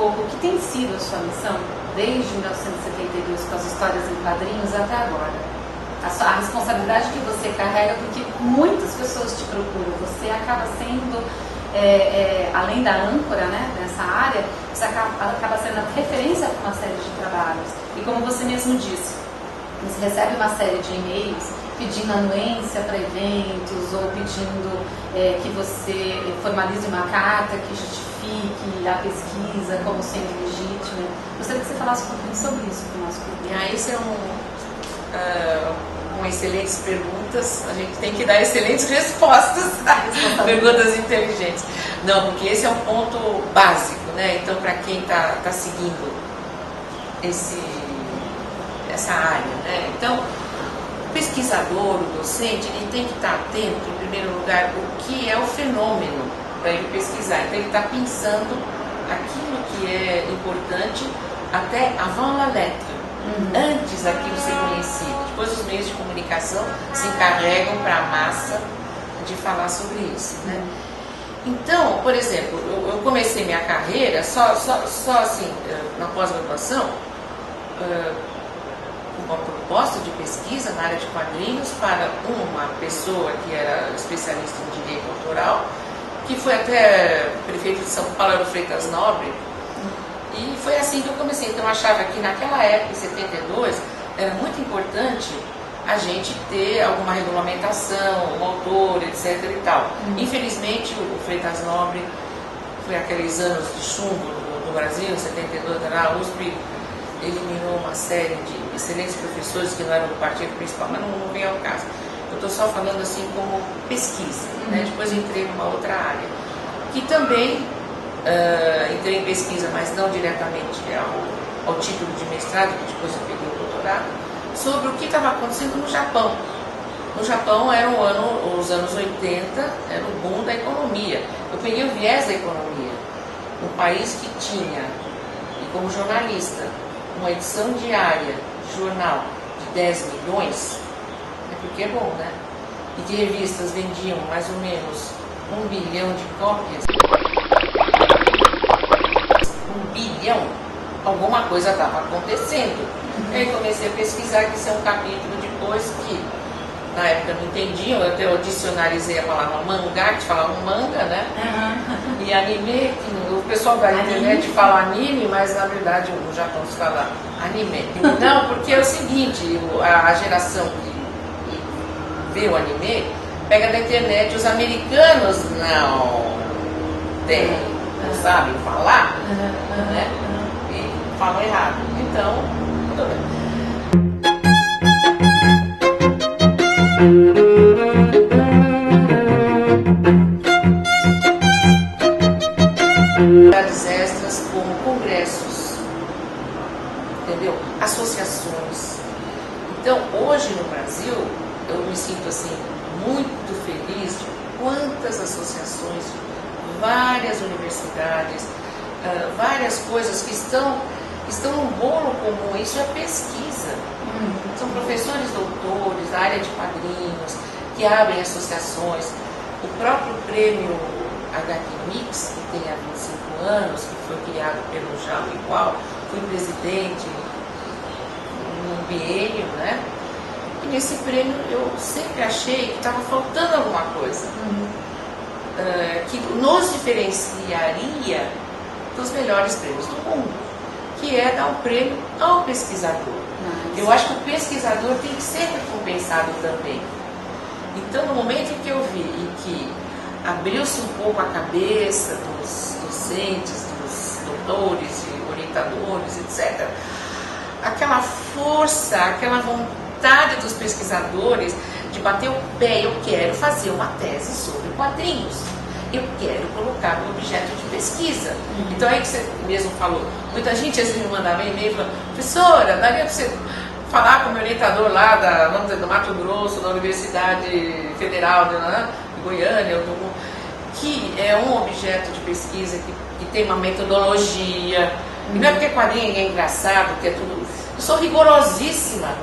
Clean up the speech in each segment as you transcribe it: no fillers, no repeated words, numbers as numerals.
pouco o que tem sido a sua missão desde 1972 com as histórias em quadrinhos até agora. A responsabilidade que você carrega, porque muitas pessoas te procuram, você acaba sendo, além da âncora, né, nessa área, você acaba sendo a referência para uma série de trabalhos. E como você mesmo disse, você recebe uma série de e-mails pedindo anuência para eventos ou pedindo que você formalize uma carta que justifique a pesquisa como sendo legítima. Gostaria que você falasse um pouquinho sobre isso para o nosso público. Isso é com excelentes perguntas, a gente tem que dar excelentes respostas, perguntas inteligentes. Não, porque esse é um ponto básico, né? Então, para quem está seguindo essa área, né? Então, o pesquisador, o docente, ele tem que estar atento, em primeiro lugar, o que é o fenômeno para ele pesquisar. Então, ele está pensando aquilo que é importante até avant la lettre. Antes daquilo ser conhecido. Depois os meios de comunicação se encarregam para a massa de falar sobre isso, né? Então, por exemplo, eu comecei minha carreira só assim, na pós-graduação, uma proposta de pesquisa na área de quadrinhos para uma pessoa que era especialista em direito autoral, que foi até prefeito de São Paulo, era o Freitas Nobre. E foi assim que eu comecei. Então eu achava que naquela época, em 72, era muito importante a gente ter alguma regulamentação, um autor, etc. e tal. Infelizmente, o Freitas Nobre foi aqueles anos de chumbo no Brasil, em 72, a USP eliminou uma série de excelentes professores que não eram do partido principal, mas não vem ao caso. Eu estou só falando assim como pesquisa, né? Depois eu entrei numa outra área, que também entrei em pesquisa, mas não diretamente ao título de mestrado, que depois eu peguei o doutorado, sobre o que estava acontecendo no Japão. No Japão era os anos 80, era o boom da economia. Eu peguei o viés da economia. Um país que tinha, e como jornalista, uma edição diária de jornal de 10 milhões, porque é bom, né? E que revistas vendiam mais ou menos 1 bilhão de cópias. 1 bilhão, alguma coisa estava acontecendo. Aí comecei a pesquisar, que isso é um capítulo depois que, na época não entendiam, eu até dicionarizei a palavra mangá, que falava manga, né? E anime, que o pessoal da internet fala anime, mas na verdade no Japão se fala anime. Não, porque é o seguinte, a geração que vê o anime, pega da internet, os americanos não sabem falar, né? E falam errado. Então, tudo bem. Atividades extras como congressos, entendeu? Associações. Então, hoje no Brasil, eu me sinto assim muito feliz de quantas associações, várias universidades, várias coisas que estão num bolo comum. Isso é pesquisa. São professores doutores da área de quadrinhos que abrem associações. O próprio prêmio HQ Mix, que tem há 25 anos, que foi criado pelo Jalo Igual, fui presidente num biênio, né? E nesse prêmio eu sempre achei que estava faltando alguma coisa que nos diferenciaria dos melhores prêmios do mundo, que é dar um prêmio ao pesquisador. Eu acho que o pesquisador tem que ser recompensado também. Então, no momento em que eu vi em que abriu-se um pouco a cabeça dos docentes, dos doutores e orientadores, etc., aquela força, aquela vontade dos pesquisadores de bater o pé, eu quero fazer uma tese sobre quadrinhos, eu quero colocar no objeto de pesquisa. Então, aí que você mesmo falou, muita gente às vezes me mandava e-mail falando: professora, daria para você falar com o meu orientador lá vamos dizer, do Mato Grosso, da Universidade Federal de Goiânia, que é um objeto de pesquisa que tem uma metodologia, e não é porque quadrinho é engraçado, que é tudo. Eu sou rigorosíssima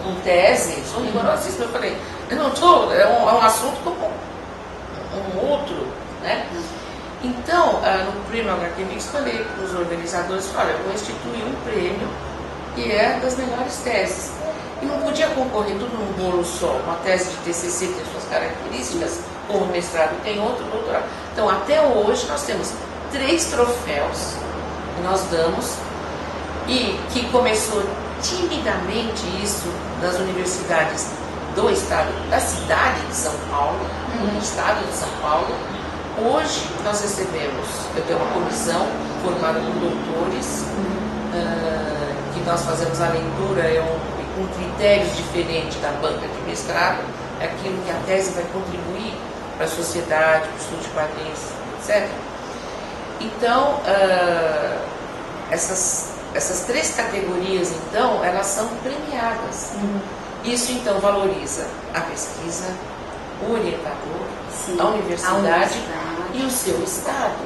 com tese, sou rigorosíssima. Eu falei, eu não estou, é um assunto como um outro, né? Então, no prêmio HQ Mix, falei para os organizadores, olha, eu vou instituir um prêmio que é das melhores teses. E não podia concorrer tudo num bolo só. Uma tese de TCC tem suas características, como o mestrado tem outro, doutorado. Então, até hoje, nós temos 3 troféus que nós damos e que começou timidamente isso nas universidades do estado, da cidade de São Paulo, do estado de São Paulo. Hoje nós recebemos, eu tenho uma comissão formada por doutores, que nós fazemos a leitura com critérios diferentes da banca de mestrado, é aquilo que a tese vai contribuir para a sociedade, para o estudo de quadrinhos, etc. Então, essas 3 categorias, então, elas são premiadas. Isso, então, valoriza a pesquisa, o orientador, a universidade e o seu estado.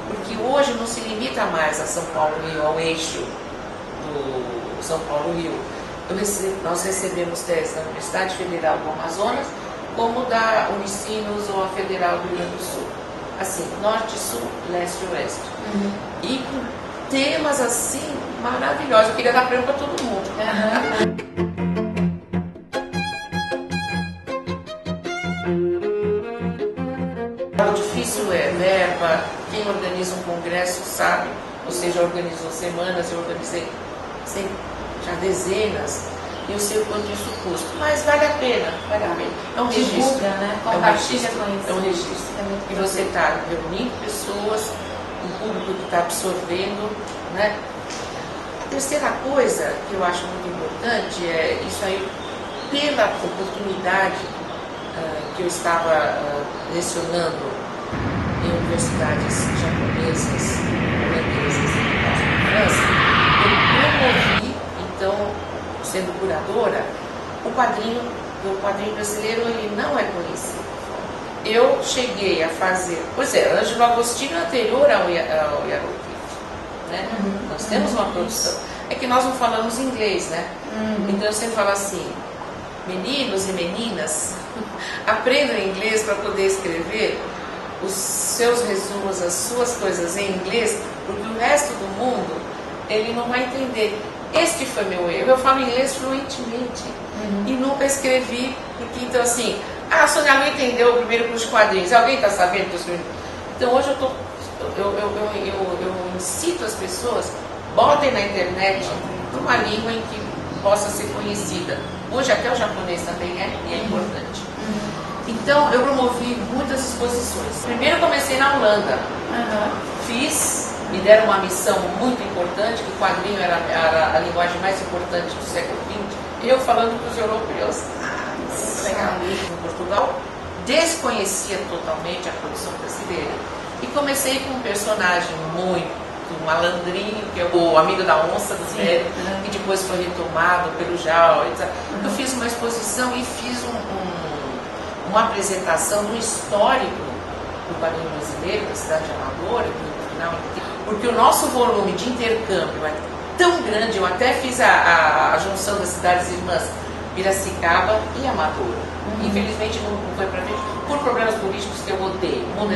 Porque hoje não se limita mais a São Paulo-Rio, ao eixo do São Paulo-Rio. Nós recebemos teses da Universidade Federal do Amazonas, como da Unicinos ou a Federal do Rio Grande do Sul. Assim, norte, sul, leste e oeste. E com temas assim maravilhosos. Eu queria dar prêmio para todo mundo. O difícil é verba. Quem organiza um congresso sabe. Você já organizou semanas, eu organizei já dezenas. E eu sei o quanto isso custa. Mas vale a pena, vale a pena. É um registro. Né? É um registro. E você está reunindo pessoas, um público que está absorvendo, né? A terceira coisa que eu acho muito importante é isso aí, pela oportunidade que eu estava lecionando em universidades japonesas, holandesas e França, eu promovi, então, sendo curadora, o quadrinho brasileiro ele não é conhecido. Eu cheguei a fazer, pois é, Ângelo Agostini anterior ao Yaruki, né? Nós temos uma produção. É que nós não falamos inglês, né? Então eu sempre falo assim, meninos e meninas, aprendam inglês para poder escrever os seus resumos, as suas coisas em inglês, porque o resto do mundo ele não vai entender. Este foi meu erro. Eu falo inglês fluentemente e nunca escrevi, porque então assim, a Sônia não entendeu o primeiro curso de quadrinhos. Alguém está sabendo que eu escrevi? Então hoje eu incito as pessoas, botem na internet uma língua em que possa ser conhecida. Hoje até o japonês também é, e é importante. Então eu promovi muitas exposições. Primeiro eu comecei na Holanda. Me deram uma missão muito importante, que o quadrinho era a linguagem mais importante do século XX. Eu falando para os europeus. Em Portugal, desconhecia totalmente a produção brasileira. E comecei com um personagem muito malandrinho, que é o amigo da onça do Zé, que depois foi retomado pelo Jal. Eu fiz uma exposição e fiz uma apresentação do histórico do quadrinho brasileiro, da cidade de Amadora, porque o nosso volume de intercâmbio é tão grande. Eu até fiz a junção das cidades irmãs Piracicaba e Amadora. Infelizmente não foi para frente por problemas políticos que eu odeio. Muda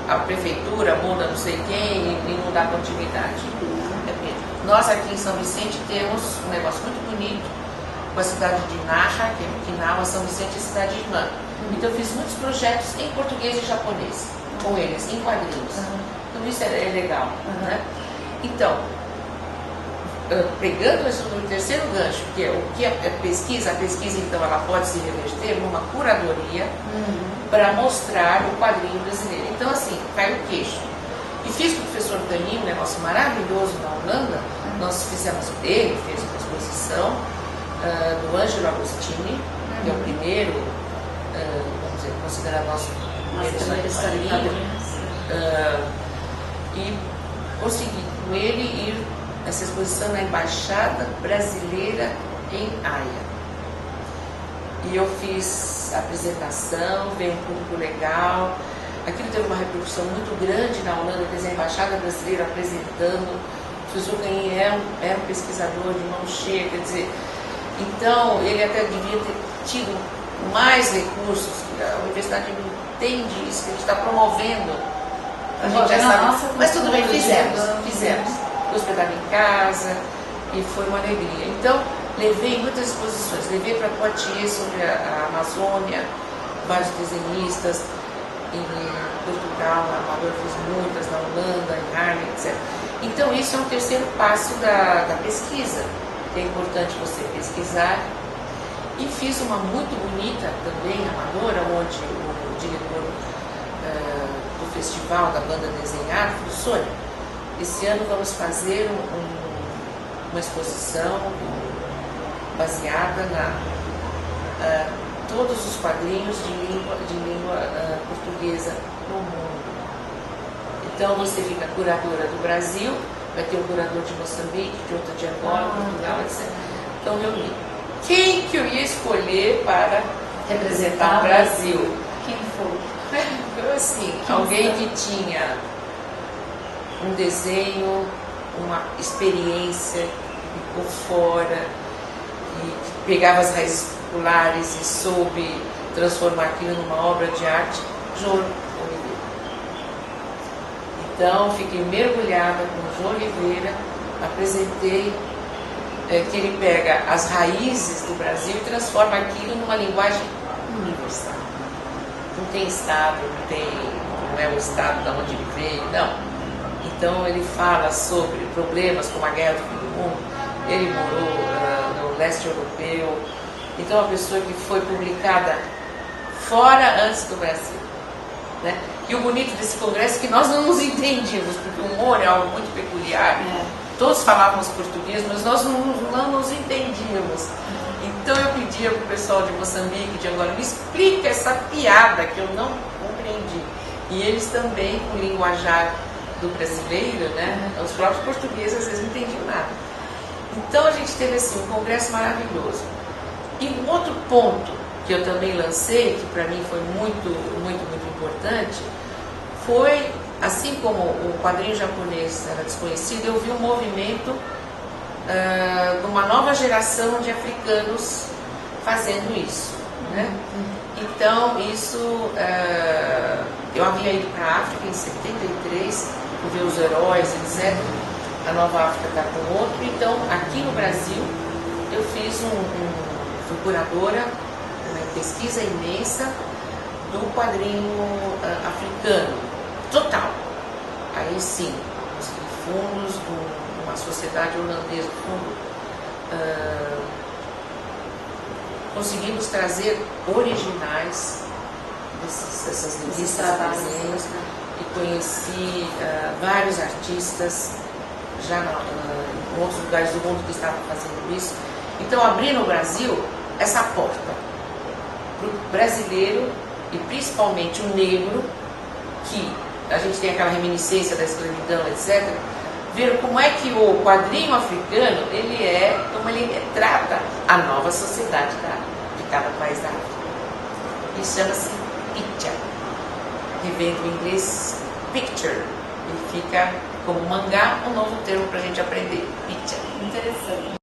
a prefeitura, muda não sei quem e não dá continuidade. Nós aqui em São Vicente temos um negócio muito bonito com a cidade de Naha, que é Okinawa, São Vicente e cidade irmã. Então eu fiz muitos projetos em português e japonês com eles, em quadrinhos. Tudo isso é legal. Né? Então, pegando isso no terceiro gancho, que é o que é pesquisa, a pesquisa então ela pode se reverter numa curadoria para mostrar o quadrinho brasileiro. Então assim, cai o queixo. E fiz com o professor Daninho um negócio maravilhoso na Holanda. Nós fizemos, ele fez uma exposição do Ângelo Agostini, que é o primeiro, vamos dizer, considerado nosso primeiro historiador. E consegui com ele ir essa exposição na Embaixada Brasileira em Haia. E eu fiz a apresentação, veio um público legal. Aquilo teve uma repercussão muito grande na Holanda, quer dizer, a Embaixada Brasileira apresentando. O professor Caim era um pesquisador de mão cheia, quer dizer, então ele até devia ter tido mais recursos. A universidade não entende isso, que a gente está promovendo A gente já sabe. Nossa, Mas tudo bem, fizemos. Fui hospedada em casa e foi uma alegria. Então, levei muitas exposições. Levei para Poitiers sobre a Amazônia, vários desenhistas. Em Portugal, na Amador fiz muitas, na Holanda, em Harlem, etc. Então, isso é um terceiro passo da pesquisa. É importante você pesquisar. E fiz uma muito bonita também, amadora, onde o diretor do festival da banda desenhar falou: Sônia, esse ano vamos fazer uma exposição baseada na todos os quadrinhos de língua portuguesa no mundo. Então você fica curadora do Brasil, vai ter um curador de Moçambique, de outro de Angola, Portugal, etc. Então eu li. Quem que eu ia escolher para representar o Brasil? Quem foi? Foi assim, alguém que tinha um desenho, uma experiência, que ficou fora, que pegava as raízes populares e soube transformar aquilo numa obra de arte, João Oliveira. Então, fiquei mergulhada com João Oliveira, apresentei que ele pega as raízes do Brasil e transforma aquilo numa linguagem universal. Não tem estado, não é o estado de onde ele veio, não. Então ele fala sobre problemas como a guerra do fim do mundo. Ele morou no leste europeu. Então, uma pessoa que foi publicada fora antes do Brasil, né? E o bonito desse congresso é que nós não nos entendíamos, porque o humor é algo muito peculiar. Todos falávamos português, mas nós não nos entendíamos. Então eu pedia para o pessoal de Moçambique, de Angola, me explica essa piada que eu não compreendi. E eles também, com o linguajar do brasileiro, né? Os próprios portugueses às vezes não entendiam nada. Então a gente teve assim, um congresso maravilhoso. E um outro ponto que eu também lancei, que para mim foi muito importante, foi, assim como o quadrinho japonês era desconhecido, eu vi um movimento de uma nova geração de africanos fazendo isso, né? Então, isso, eu havia ido para a África em 73, ver os heróis, etc. A Nova África está com outro. Então, aqui no Brasil, eu fiz fui curadora, uma pesquisa imensa do quadrinho africano, total. Aí sim, consegui fundos de uma sociedade holandesa, conseguimos trazer originais dessas revistas, desenhos, e conheci vários artistas já em outros lugares do mundo que estavam fazendo isso. Então, abri no Brasil essa porta para o brasileiro e principalmente o negro, que a gente tem aquela reminiscência da escravidão, etc., ver como é que o quadrinho africano, como ele retrata a nova sociedade de cada país da África. Isso chama-se picture, que vem do inglês picture. Ele fica como mangá, um novo termo para a gente aprender, picture. Interessante.